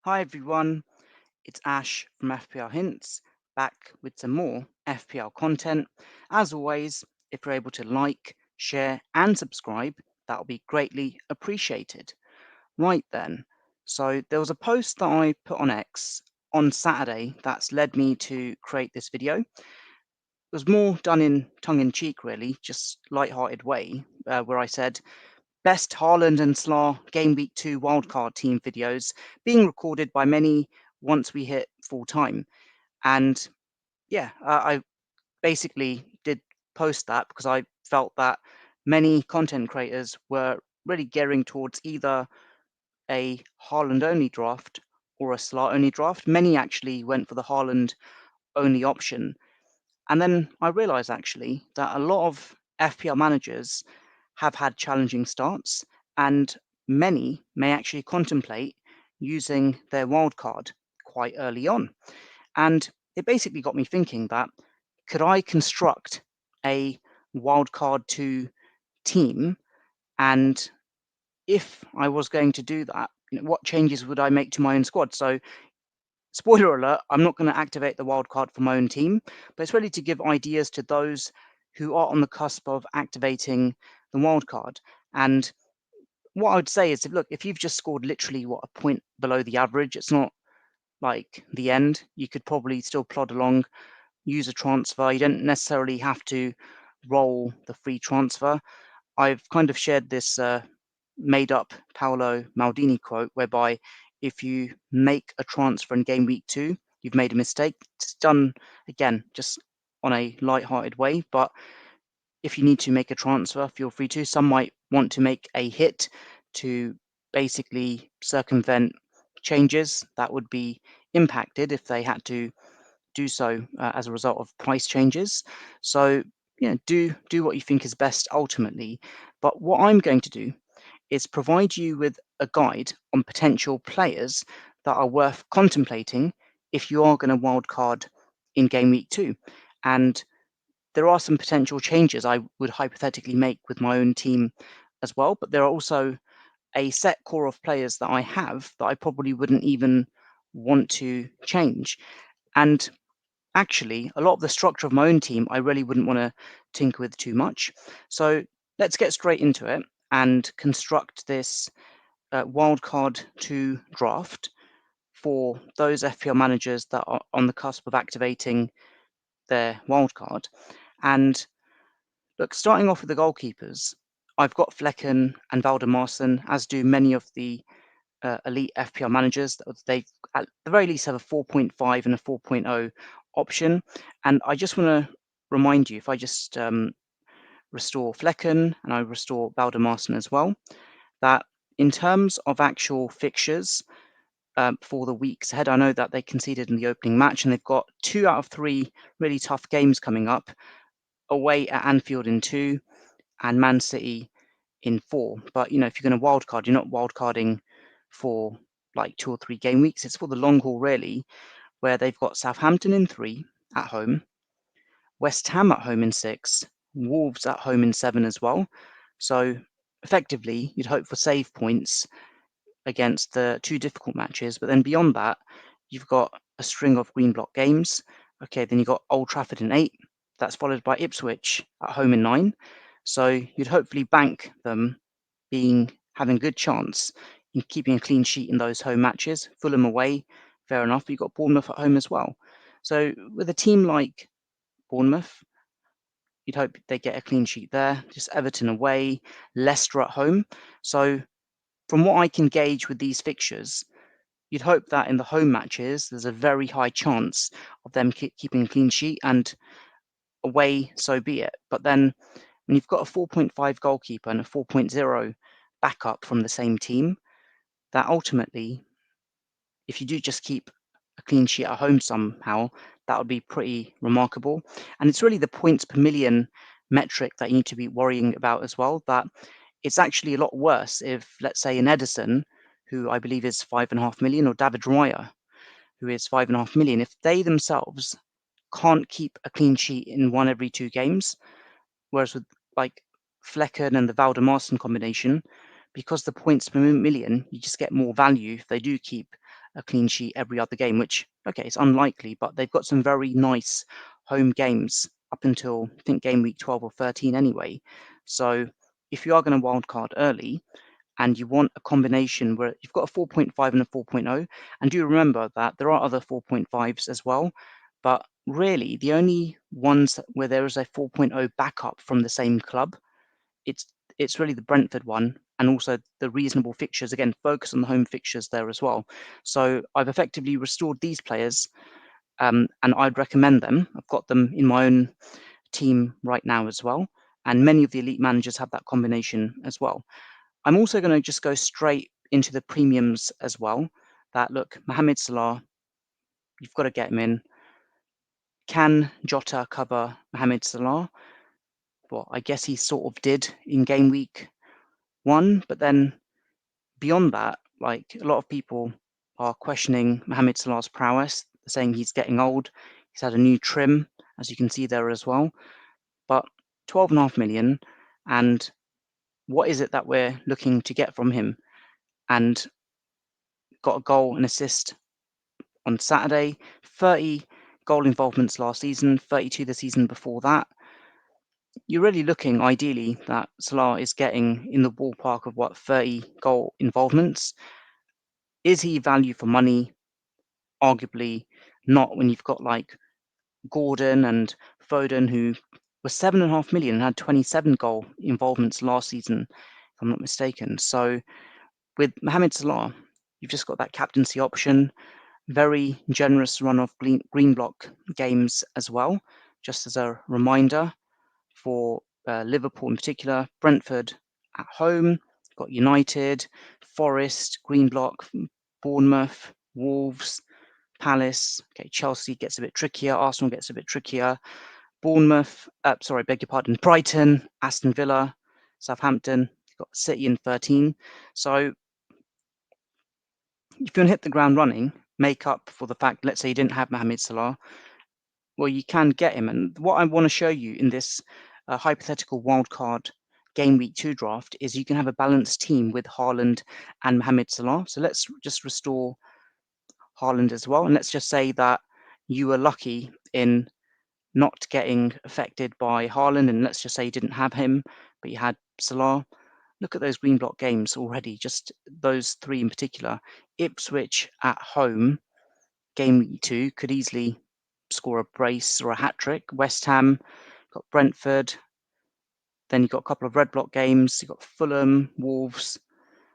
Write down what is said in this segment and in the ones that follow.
Hi everyone, it's Ash from FPL Hints, back with some more FPL content. As always, if you're able to like, share, and subscribe, that will be greatly appreciated. Right then, so there was a post that I put on X on Saturday that's led me to create this video. It was more done in tongue in cheek, really, just light-hearted way, where I said, best Haaland and Salah Game Week 2 wildcard team videos being recorded by many once we hit full time. And yeah, I basically did post that because I felt that many content creators were really gearing towards either a Haaland only draft or a Salah only draft. Many actually went for the Haaland only option. And then I realized actually that a lot of FPL managers have had challenging starts, and many may actually contemplate using their wildcard quite early on. And it basically got me thinking that could I construct a wildcard 2 team? And if I was going to do that, what changes would I make to my own squad? So spoiler alert, I'm not going to activate the wildcard for my own team, but it's really to give ideas to those who are on the cusp of activating the wildcard. And what I would say is, if you've just scored literally a point below the average, it's not like the end. You could probably still plod along, use a transfer. You don't necessarily have to roll the free transfer. I've kind of shared this made up Paolo Maldini quote whereby if you make a transfer in Game Week 2, you've made a mistake. It's done again, just on a light-hearted way. But if you need to make a transfer, feel free to. Some might want to make a hit to basically circumvent changes that would be impacted if they had to do so as a result of price changes. So do what you think is best ultimately. But what I'm going to do is provide you with a guide on potential players that are worth contemplating if you are going to wildcard in Game Week 2. And there are some potential changes I would hypothetically make with my own team as well, but there are also a set core of players that I have that I probably wouldn't even want to change. And actually, a lot of the structure of my own team, I really wouldn't want to tinker with too much. So let's get straight into it and construct this wildcard 2 draft for those FPL managers that are on the cusp of activating their wildcard. And look, starting off with the goalkeepers, I've got Flecken and Valdemarson, as do many of the elite FPL managers. They, at the very least, have a 4.5 and a 4.0 option. And I just want to remind you, if I just restore Flecken and I restore Valdemarson as well, that in terms of actual fixtures for the weeks ahead, I know that they conceded in the opening match and they've got 2 out of 3 really tough games coming up, away at Anfield in 2 and Man City in 4. But, if you're going to wildcard, you're not wildcarding for like 2 or 3 game weeks. It's for the long haul, really, where they've got Southampton in 3 at home, West Ham at home in 6, Wolves at home in 7 as well. So effectively, you'd hope for save points against the 2 difficult matches. But then beyond that, you've got a string of green block games. Okay, then you've got Old Trafford in 8. That's followed by Ipswich at home in 9. So you'd hopefully bank them having a good chance in keeping a clean sheet in those home matches. Fulham away, fair enough. But you've got Bournemouth at home as well. So with a team like Bournemouth, you'd hope they get a clean sheet there. Just Everton away, Leicester at home. So from what I can gauge with these fixtures, you'd hope that in the home matches, there's a very high chance of them keeping a clean sheet, and away, so be it. But then when you've got a 4.5 goalkeeper and a 4.0 backup from the same team, that ultimately, if you do just keep a clean sheet at home somehow, that would be pretty remarkable. And it's really the points per million metric that you need to be worrying about as well, that it's actually a lot worse if, let's say, an Edison, who I believe is 5.5 million, or David Raya, who is 5.5 million, if they themselves can't keep a clean sheet in 1 every 2 games, whereas with like Flecken and the Valdemarson combination, because the points per million, you just get more value if they do keep a clean sheet every other game, which, okay, it's unlikely, but they've got some very nice home games up until, I think, game week 12 or 13 anyway. So if you are going to wildcard early and you want a combination where you've got a 4.5 and a 4.0, and do remember that there are other 4.5s as well, but really the only ones where there is a 4.0 backup from the same club, it's really the Brentford one, and also the reasonable fixtures. Again, focus on the home fixtures there as well. So I've effectively restored these players, and I'd recommend them. I've got them in my own team right now as well, and many of the elite managers have that combination as well. I'm also going to just go straight into the premiums as well. That, look, Mohamed Salah, you've got to get him in. Can Jota cover Mohamed Salah? Well, I guess he sort of did in game week 1, but then beyond that, like, a lot of people are questioning Mohamed Salah's prowess, saying he's getting old. He's had a new trim, as you can see there as well. But 12.5 million, and what is it that we're looking to get from him? And got a goal and assist on Saturday, 30 goal involvements last season, 32 the season before that. You're really looking, ideally, that Salah is getting in the ballpark of, 30 goal involvements. Is he value for money? Arguably not, when you've got like Gordon and Foden, who was 7.5 million and had 27 goal involvements last season, if I'm not mistaken. So with Mohamed Salah, you've just got that captaincy option, very generous run of green block games as well. Just as a reminder for Liverpool in particular, Brentford at home, got United, Forest, green block, Bournemouth, Wolves, Palace. Okay, Chelsea gets a bit trickier. Arsenal gets a bit trickier. Bournemouth, beg your pardon, Brighton, Aston Villa, Southampton. You've got City in 13. So if you want to hit the ground running, make up for the fact, let's say you didn't have Mohamed Salah, well, you can get him. And what I want to show you in this hypothetical wildcard game week 2 draft is you can have a balanced team with Haaland and Mohamed Salah. So let's just restore Haaland as well. And let's just say that you were lucky in not getting affected by Haaland, and let's just say you didn't have him, but you had Salah. Look at those green block games already, just those 3 in particular. Ipswich at home, game week 2, could easily score a brace or a hat-trick. West Ham, got Brentford, then you've got a couple of red block games. You've got Fulham, Wolves,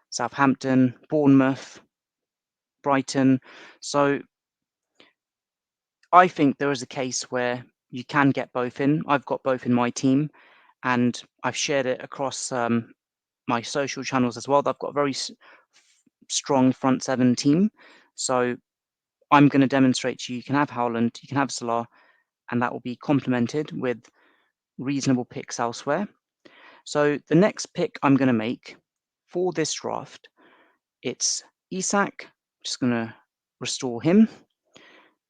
Southampton, Bournemouth, Brighton. So I think there is a case where you can get both in. I've got both in my team, and I've shared it across my social channels as well. I've got a very strong front 7 team. So I'm going to demonstrate to you, you can have Haaland, you can have Salah, and that will be complemented with reasonable picks elsewhere. So the next pick I'm going to make for this draft, it's Isak. Just going to restore him.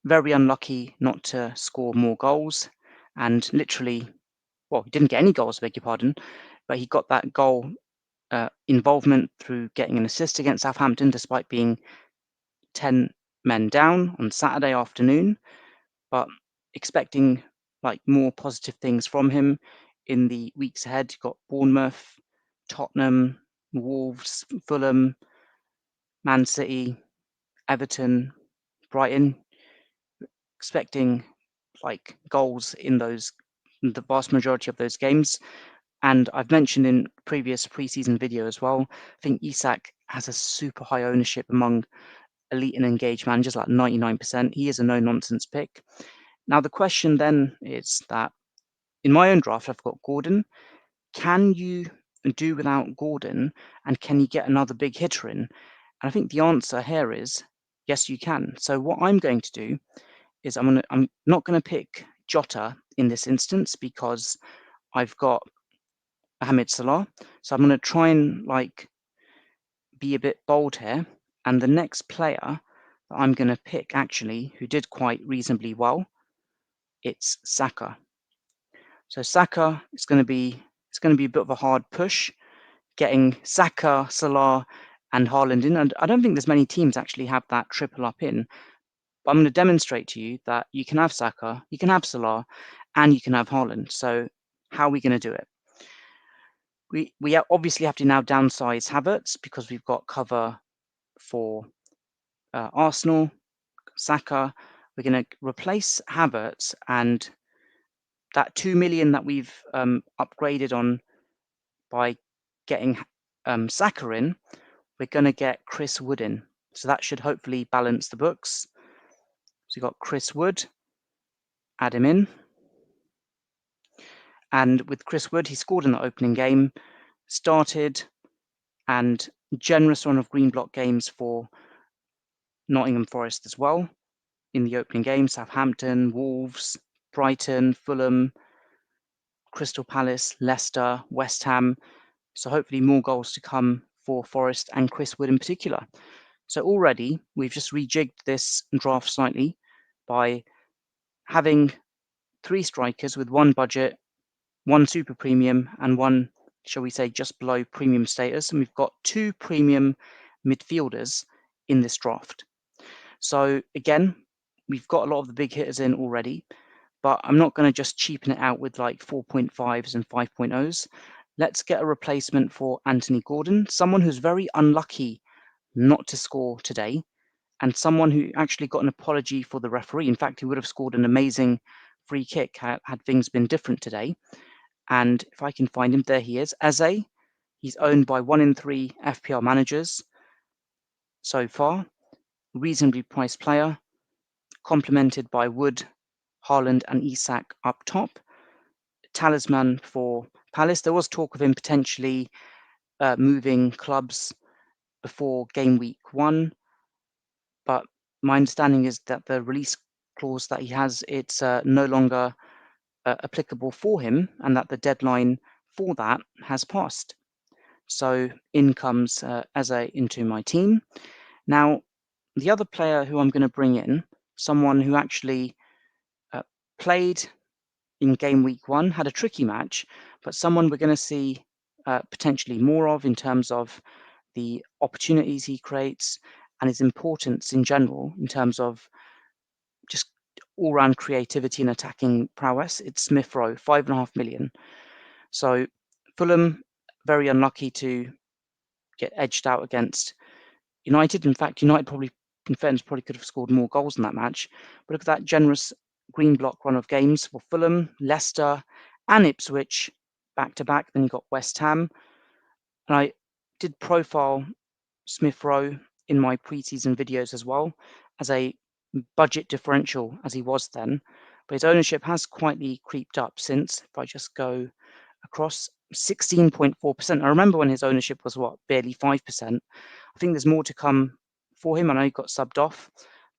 Very unlucky not to score more goals, and literally, well, he didn't get any goals, beg your pardon, but he got that goal involvement through getting an assist against Southampton, despite being 10 men down on Saturday afternoon. But expecting like more positive things from him in the weeks ahead. You've got Bournemouth, Tottenham, Wolves, Fulham, Man City, Everton, Brighton. Expecting like goals in the vast majority of those games. And I've mentioned in previous preseason video as well, I think Isak has a super high ownership among elite and engaged managers, like 99%. He is a no-nonsense pick. Now, the question then is that in my own draft, I've got Gordon. Can you do without Gordon, and can you get another big hitter in? And I think the answer here is yes, you can. So what I'm going to do is I'm not going to pick Jota in this instance because I've got Mohamed Salah. So I'm going to try and like be a bit bold here. And the next player that I'm going to pick, actually, who did quite reasonably well, it's Saka. So Saka is going to be a bit of a hard push. Getting Saka, Salah, and Haaland in. And I don't think there's many teams actually have that triple up in. But I'm going to demonstrate to you that you can have Saka, you can have Salah, and you can have Haaland. So how are we going to do it? We obviously have to now downsize Havertz because we've got cover for Arsenal, Saka. We're going to replace Havertz, and that 2 million that we've upgraded on by getting Saka in, we're going to get Chris Wood in. So that should hopefully balance the books. So you've got Chris Wood, add him in. And with Chris Wood, he scored in the opening game, started, and generous run of green block games for Nottingham Forest as well. In the opening game, Southampton, Wolves, Brighton, Fulham, Crystal Palace, Leicester, West Ham. So hopefully more goals to come for Forest and Chris Wood in particular. So already we've just rejigged this draft slightly by having 3 strikers with 1 budget, 1 super premium, and 1, shall we say, just below premium status. And we've got 2 premium midfielders in this draft. So again, we've got a lot of the big hitters in already, but I'm not going to just cheapen it out with like 4.5s and 5.0s. Let's get a replacement for Anthony Gordon, someone who's very unlucky not to score today, and someone who actually got an apology for the referee. In fact, he would have scored an amazing free kick had things been different today. And if I can find him, there he is, Eze. He's owned by 1 in 3 FPL managers so far. Reasonably priced player, complemented by Wood, Haaland and Isak up top. Talisman for Palace. There was talk of him potentially moving clubs before game week 1, but my understanding is that the release clause that he has, it's no longer applicable for him, and that the deadline for that has passed. So in comes Eze into my team. Now, the other player who I'm going to bring in, someone who actually played in game week 1, had a tricky match, but someone we're going to see potentially more of in terms of the opportunities he creates and his importance in general in terms of just all-round creativity and attacking prowess. It's Smith Rowe, 5.5 million. So Fulham, very unlucky to get edged out against United. In fact, United probably, in fairness, probably could have scored more goals in that match. But look at that generous green block run of games for Fulham, Leicester, and Ipswich back-to-back. Then you got West Ham. And I did profile Smith Rowe in my preseason videos as well as a budget differential as he was then. But his ownership has quietly creeped up since. If I just go across, 16.4%. I remember when his ownership was barely 5%. I think there's more to come for him. I know he got subbed off,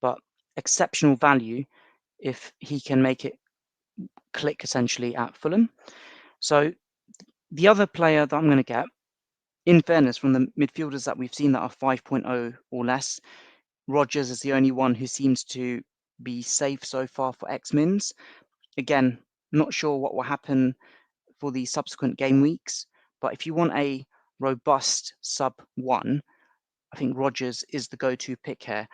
but exceptional value if he can make it click essentially at Fulham. So the other player that I'm going to get, in fairness, from the midfielders that we've seen that are 5.0 or less, Rodgers is the only one who seems to be safe so far for X-Mins. Again, not sure what will happen for the subsequent game weeks, but if you want a robust sub 1, I think Rodgers is the go-to pick here.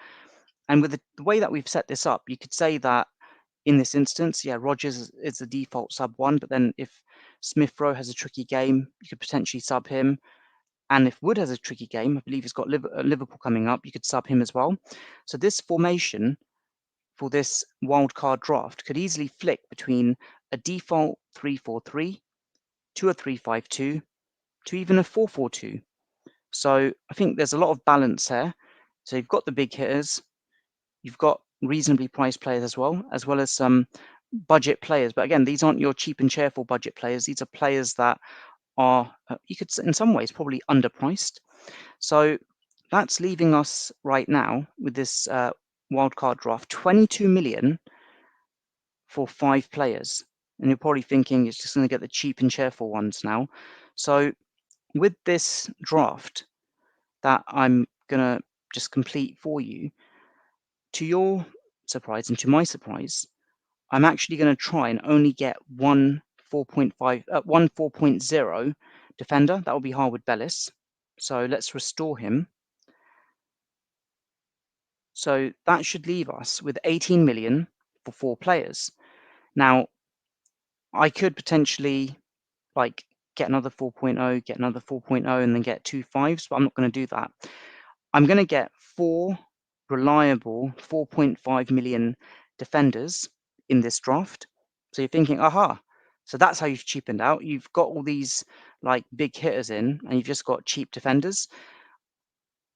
And with the way that we've set this up, you could say that in this instance, yeah, Rodgers is the default sub 1, but then if Smith Rowe has a tricky game, you could potentially sub him. And if Wood has a tricky game, I believe he's got Liverpool coming up, you could sub him as well. So this formation for this wildcard draft could easily flick between a default 3-4-3 to a 3-5-2 to even a 4-4-2. So I think there's a lot of balance here. So you've got the big hitters, you've got reasonably priced players as well as some budget players. But again, these aren't your cheap and cheerful budget players. These are players that are, you could say, in some ways, probably underpriced. So that's leaving us right now with this wildcard draft, 22 million for 5 players. And you're probably thinking it's just going to get the cheap and cheerful ones now. So with this draft that I'm going to just complete for you, to your surprise and to my surprise, I'm actually going to try and only get one 4.0 defender. That will be Harwood Bellis. So let's restore him. So that should leave us with 18 million for 4 players. Now, I could potentially like get another 4.0, get another 4.0, and then get 2 5s, but I'm not going to do that. I'm going to get 4 reliable 4.5 million defenders in this draft. So you're thinking, aha, so that's how you've cheapened out. You've got all these like big hitters in, and you've just got cheap defenders.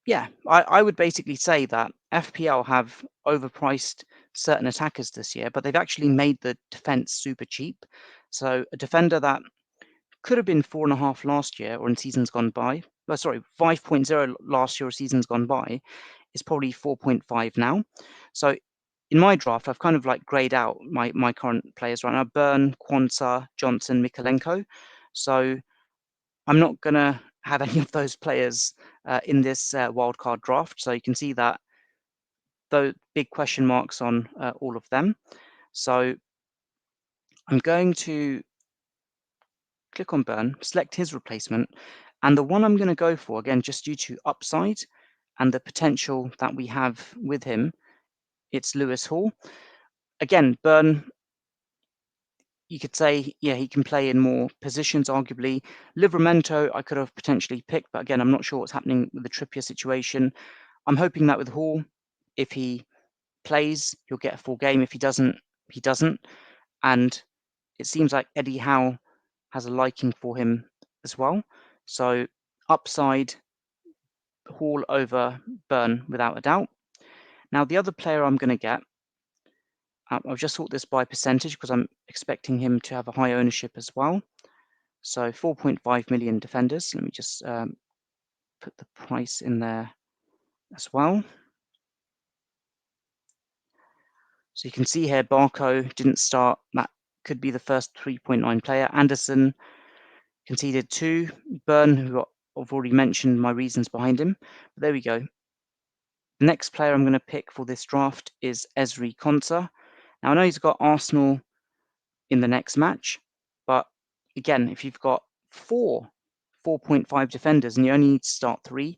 Yeah, I would basically say that FPL have overpriced certain attackers this year, but they've actually made the defense super cheap. So a defender that could have been 4.5 last year or in seasons gone by. Oh, sorry, 5.0 last year or seasons gone by is probably 4.5 now. So in my draft, I've kind of like grayed out my current players right now: Burn, Quansah, Johnson, Mikolenko. So I'm not going to have any of those players in this wildcard draft. So you can see that those big question marks on all of them. So I'm going to click on Burn, select his replacement, and the one I'm going to go for, again, just due to upside and the potential that we have with him, it's Lewis Hall. Again, Burn, you could say, yeah, he can play in more positions, arguably. Livramento, I could have potentially picked, but again, I'm not sure what's happening with the Trippier situation. I'm hoping that with Hall, if he plays, he'll get a full game. If he doesn't, he doesn't. And it seems like Eddie Howe has a liking for him as well. So upside, Hall over Burn without a doubt. Now the other player I'm going to get, I've just sort this by percentage because I'm expecting him to have a high ownership as well. So 4.5 million defenders. Let me just put the price in there as well. So you can see here, Barco didn't start. That could be the first 3.9 player. Anderson conceded 2. Burn, who I've already mentioned my reasons behind him. But there we go. The next player I'm going to pick for this draft is Ezri Konsa. Now, I know he's got Arsenal in the next match, but again, if you've got 4.5 defenders and you only need to start 3,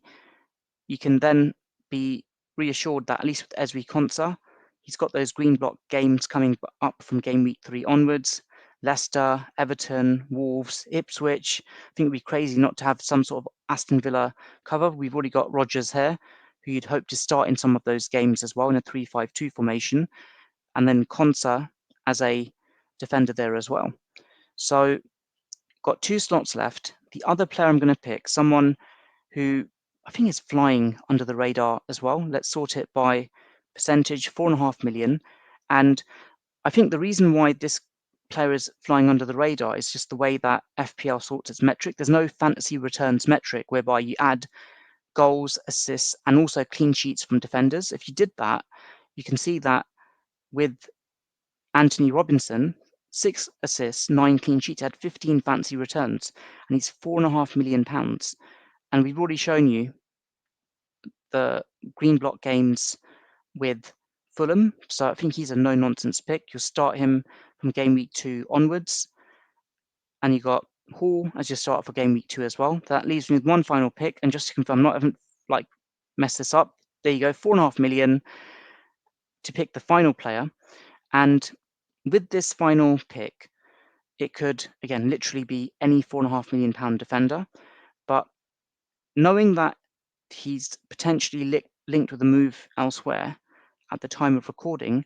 you can then be reassured that at least with Ezri Konsa, he's got those green block games coming up from game week 3 onwards. Leicester, Everton, Wolves, Ipswich. I think it'd be crazy not to have some sort of Aston Villa cover. We've already got Rodgers here, who you'd hope to start in some of those games as well in a 3-5-2 formation. And then Konsa as a defender there as well. So got 2 slots left. The other player I'm going to pick, someone who I think is flying under the radar as well. Let's sort it by percentage, 4.5 million. And I think the reason why this player is flying under the radar is just the way that FPL sorts its metric. There's no fantasy returns metric whereby you add goals, assists, and also clean sheets from defenders. If you did that, you can see that with Anthony Robinson, 6 assists, 9 clean sheets, had 15 fantasy returns, and he's £4.5 million. And we've already shown you the green block games with Fulham, so I think he's a no-nonsense pick. You'll start him from game week 2 onwards, and you got Hall as your starter for game week 2 as well. That leaves me with one final pick, and just to confirm, not even like mess this up. There you go, 4.5 million to pick the final player, and with this final pick, it could again literally be any £4.5 million defender, but knowing that he's potentially linked with a move elsewhere at the time of recording,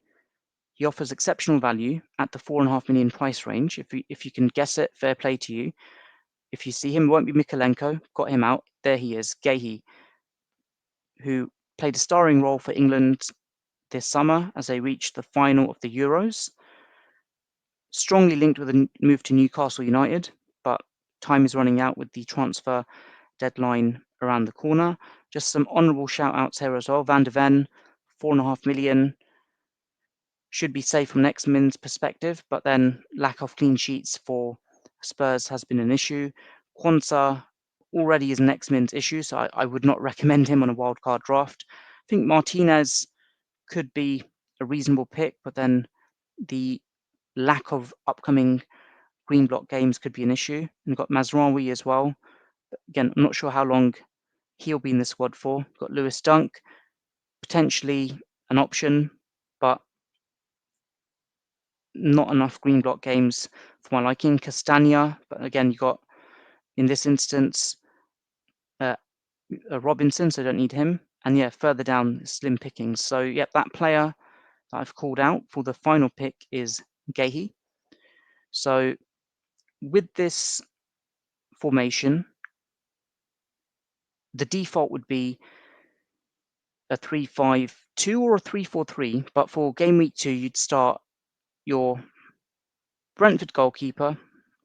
he offers exceptional value at the 4.5 million price range. If you can guess it, fair play to you. If you see him, it won't be Mikolenko. Got him out. There he is, Gehi, who played a starring role for England this summer as they reached the final of the Euros. Strongly linked with a move to Newcastle United, but time is running out with the transfer deadline around the corner. Just some honourable shout-outs here as well. Van de Ven, 4.5 million. Should be safe from next min's perspective, but then lack of clean sheets for Spurs has been an issue. Quansah already is next min's issue, so I would not recommend him on a wildcard draft. I think Martinez could be a reasonable pick, but then the lack of upcoming green block games could be an issue. And we've got Mazraoui as well. But again, I'm not sure how long he'll be in the squad for. We've got Lewis Dunk, potentially an option, but not enough green block games for my liking. Castagna, but again, you got in this instance Robinson, so I don't need him. And yeah, further down, slim pickings. So yeah, that player that I've called out for the final pick is Gehi. So with this formation, the default would be a 3-5-2 or a 3-4-3, but for game week 2, you'd start your Brentford goalkeeper.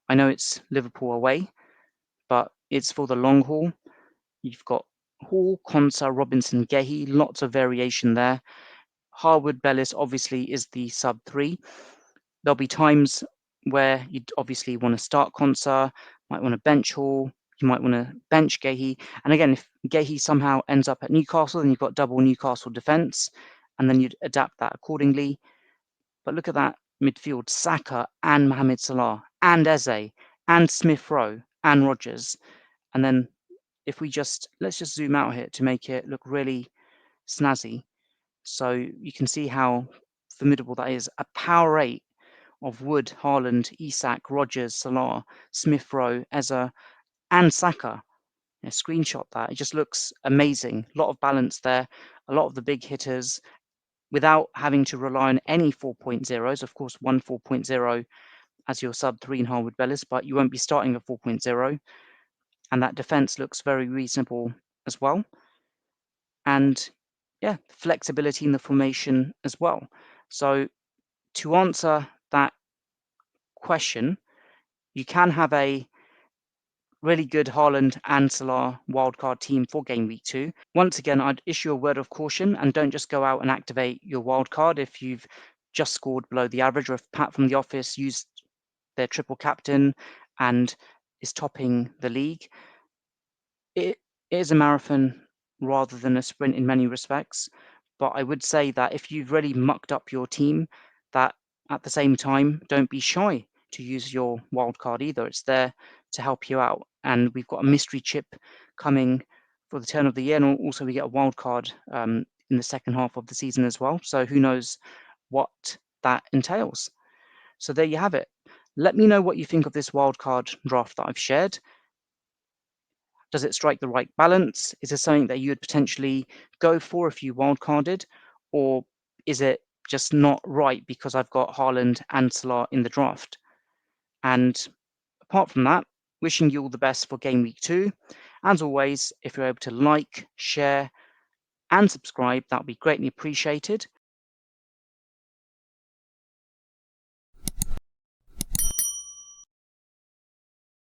I know it's Liverpool away, but it's for the long haul. You've got Hall, Konsa, Robinson, Gehi, lots of variation there. Harwood Bellis obviously is the sub 3. There'll be times where you'd obviously want to start Konsa, might want to bench Hall, you might want to bench Gehi. And again, if Gehi somehow ends up at Newcastle, then you've got double Newcastle defence, and then you'd adapt that accordingly. But look at that midfield, Saka and Mohamed Salah, and Eze, and Smith Rowe, and Rodgers. And then if we let's just zoom out here to make it look really snazzy. So you can see how formidable that is. A power 8 of Wood, Haaland, Isak, Rodgers, Salah, Smith Rowe, Eze, and Saka. Screenshot that. It just looks amazing. A lot of balance there. A lot of the big hitters without having to rely on any 4.0s. Of course, one 4.0 as your sub 3 in Harwood Bellis, but you won't be starting a 4.0. And that defense looks very reasonable as well. And yeah, flexibility in the formation as well. So to answer that question, you can have a really good Haaland and Salah wildcard team for game week 2. Once again, I'd issue a word of caution and don't just go out and activate your wildcard if you've just scored below the average, or if Pat from the office used their triple captain and is topping the league. It is a marathon rather than a sprint in many respects, but I would say that if you've really mucked up your team, that at the same time, don't be shy to use your wildcard either. It's there to help you out. And we've got a mystery chip coming for the turn of the year, and also we get a wildcard in the second half of the season as well. So who knows what that entails. So there you have it. Let me know what you think of this wildcard draft that I've shared. Does it strike the right balance? Is there something that you would potentially go for if you wildcarded? Or is it just not right because I've got Haaland and Salah in the draft? And apart from that, wishing you all the best for game week 2. As always, if you're able to like, share, and subscribe, that would be greatly appreciated.